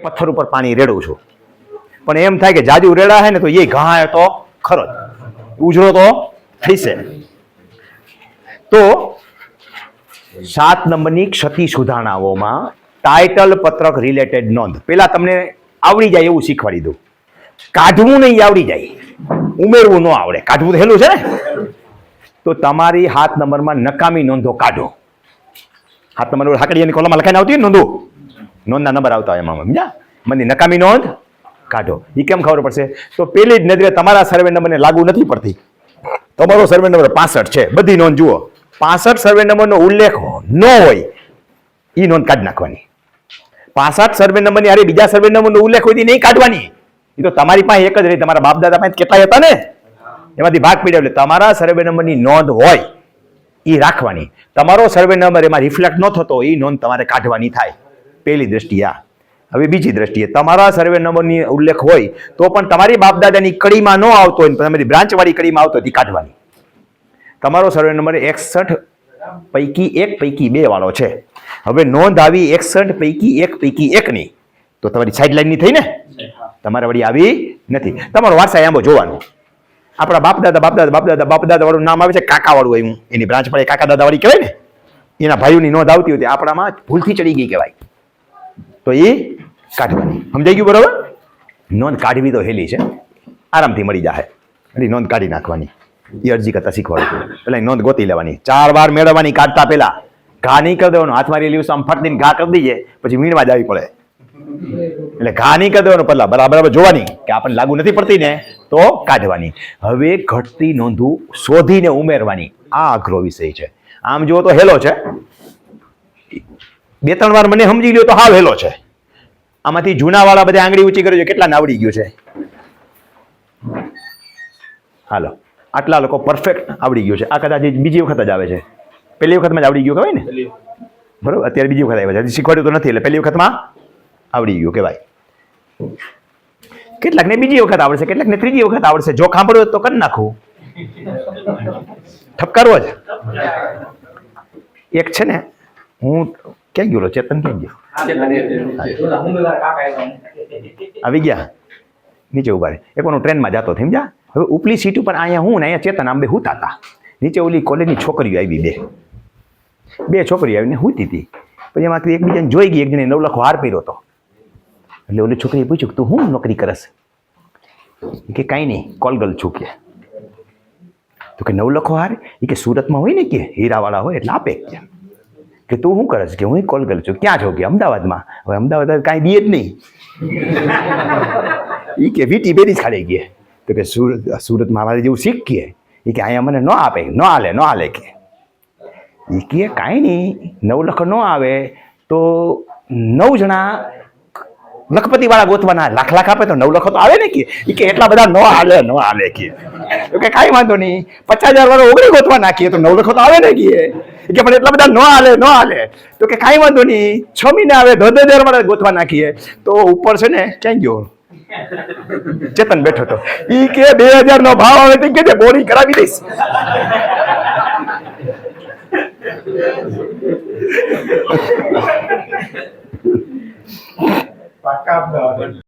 પથ્થર ઉપર પાણી રેડું છું, પણ એમ થાય કે જાજુ રેડા હે ને તો એ ઘા તો ખરો જ, ઉજળો તો થઈશે. તો 7 નંબરની ક્ષતિ સુધારણાઓમાં ટાઇટલ પત્રક રિલેટેડ નોંધ પેલા તમને આવડી જાય એવું શીખવાડી દઉં. કાઢવું નહીં આવડી જાય, ઉમેરવું ન આવડે. કાઢવું તો હેલું છે ને. તો તમારી 7 નંબરમાં નકામી નોંધો કાઢો. 7 નંબર હાકડીયાની કોલમમાં લખાઈને આવતી નોંધો, નોંધના નંબર આવતા હોય એમાં, સમજ્યા? મને નકામી નોંધ કાઢો. એ કેમ ખબર પડશે? તો પેલી જ નજરે તમારા સર્વે નંબરને લાગુ નથી પડતી. તમારો સર્વે નંબર 65 છે, બધી નોંધ જુઓ. 65 સર્વે નંબરનો ઉલ્લેખ ન હોય એ નોંધ કાઢી નાખવાની. 65 સર્વે નંબરની અરે બીજા સર્વે નંબરનો ઉલ્લેખ હોય નહીં કાઢવાની. એ તો તમારી પાસે એક જ રહી, તમારા બાપ દાદા પાસે કેટલા હતા ને, એમાંથી ભાગ પડ્યા. એટલે તમારા સર્વે નંબરની નોંધ હોય એ રાખવાની. તમારો સર્વે નંબર એમાં રિફ્લેક્ટ ન થતો એ નોંધ તમારે કાઢવાની થાય. પહેલી દ્રષ્ટિએ આ. હવે બીજી દ્રષ્ટિએ તમારા સર્વે નંબરની ઉલ્લેખ હોય તો પણ તમારી બાપ દાદાની કડીમાં ન આવતો હોય, તમારી બ્રાન્ચવાળી કડીમાં આવતો હોય એ કાઢવાની. તમારો સર્વે નંબર 61 પૈકી 1 પૈકી 2 વાળો છે. હવે નોંધ આવી 61 પૈકી 1 પૈકી 1 ની, તો તમારી સાઈડ લાઈનની થઈ ને, તમારે વળી આવી નથી. તમારો વારસા આંબો જોવાનો. આપણા બાપ દાદા વાળું નામ આવે છે, કાકા વાળું આવ્યું, એની બ્રાન્ચ પડે કાકા દાદા વાળી કહેવાય ને, એના ભાઈઓની નોંધ આવતી હોય આપણામાં ભૂલથી ચડી ગઈ કહેવાય, તો એ કાઢવાની. સમજાઈ ગયું બરોબર? નોંધ કાઢવી તો હેલી છે, આરામથી મળી જાય. એટલે નોંધ કાઢી નાખવાની. એ અરજી કરતા શીખવાડું. એટલે નોંધ ગોતી લેવાની, 4 વાર મેળવવાની. કાઢતા પેલા ઘા નહીં કરી દેવાનો. હાથમાં રેલી આમ ફટદીને ઘા કરી દઈએ પછી મીણવા જ આવી પડે. એટલે ઘા નહીં કરી દેવાનું, પહેલા બરાબર જોવાની કે આપણને લાગુ નથી પડતી ને તો કાઢવાની. હવે ઘટતી નોંધું શોધીને ઉમેરવાની. આ અઘરો વિષય છે. આમ જુઓ તો હેલો છે, 2-3 વાર મને સમજી લ્યો તો હાવ હેલો છે. આમાંથી જૂનાવાળા બધા આંગળી ઊંચી કરી, કેટલાને આવડી ગયું છે? હાલો, આટલા લોકો પરફેક્ટ આવડી ગયું છે. આ કદાચ બીજી વખત જ આવે છે, પહેલી વખતમાં જ આવડી ગયું કહેવાય ને, બરોબર? અત્યારે બીજી વખત આવ્યા છે, હજી શીખવાડ્યું તો નથી, એટલે પહેલી વખતમાં આવડી ગયું કહેવાય. કેટલાકને બીજી વખત આવડશે, કેટલાકને ત્રીજી વખત આવડશે. જો સાંભળવું તો કરી નાખવું, ઠપકારવો જ. એક છે ને, હું ક્યાં ગયો? ચેતન ક્યાં ગયો? આવી ગયા નીચે ઉભા રહે. એક વાર ટ્રેનમાં જતો સમજ્યા. હવે ઉપલી સીટ ઉપર અહીંયા હું ને અહીંયા ચેતન આંબે હુતા હતા. નીચે ઓલી કોલેજની છોકરીઓ આવી, બે છોકરીઓ આવીને હુતી હતી. પછી એમાંથી એકબીજાને જોઈ ગઈ. એક જણે નવલખો હાર પહેર્યો હતો. એટલે ઓલી છોકરીએ પૂછ્યું કે તું શું નોકરી કરસ? કે કાંઈ નહીં, કોલગલ છું. તો કે નવલખો હાર? એ કે સુરતમાં હોય ને કે હીરાવાળા હોય એટલે આપે. કે તું શું કરસ? કે હું કોલગલ છું. ક્યાં છો? કે અમદાવાદમાં. હવે અમદાવાદ કાંઈ દે જ નહીં. એ કે વીટી બેરી જ ખાલી ગયે. તો કે સુરતમાં અમારે જેવું શીખીએ. એ કે અહીંયા મને ન આપે, ન હાલે કે. એ કે કાંઈ નહીં, 9 લાખ ન આવે તો 9 જણા લખપતિ વાળા ગોતવાના. લાખ આપે તો 9 લાખ તો આવે ને કે. એ કે એટલા બધા ન હાલે કે. તો કે કાંઈ વાંધો નહીં, 50,000 વાળો 9 ગોતવા નાખીએ તો 9 લાખ તો આવે ને કે. કે પણ એટલા બધા ન હાલે. તો કે કાંઈ વાંધો નહીં, 6 મહિના આવે 10,000 વાળા ગોતવા નાખીએ. તો ઉપર છે ને ક્યાં ગયો ચેતન બેઠો હતો. ઈ કે 2,000 નો ભાવ આવે તો કે બોરી કરાવી દઈશ.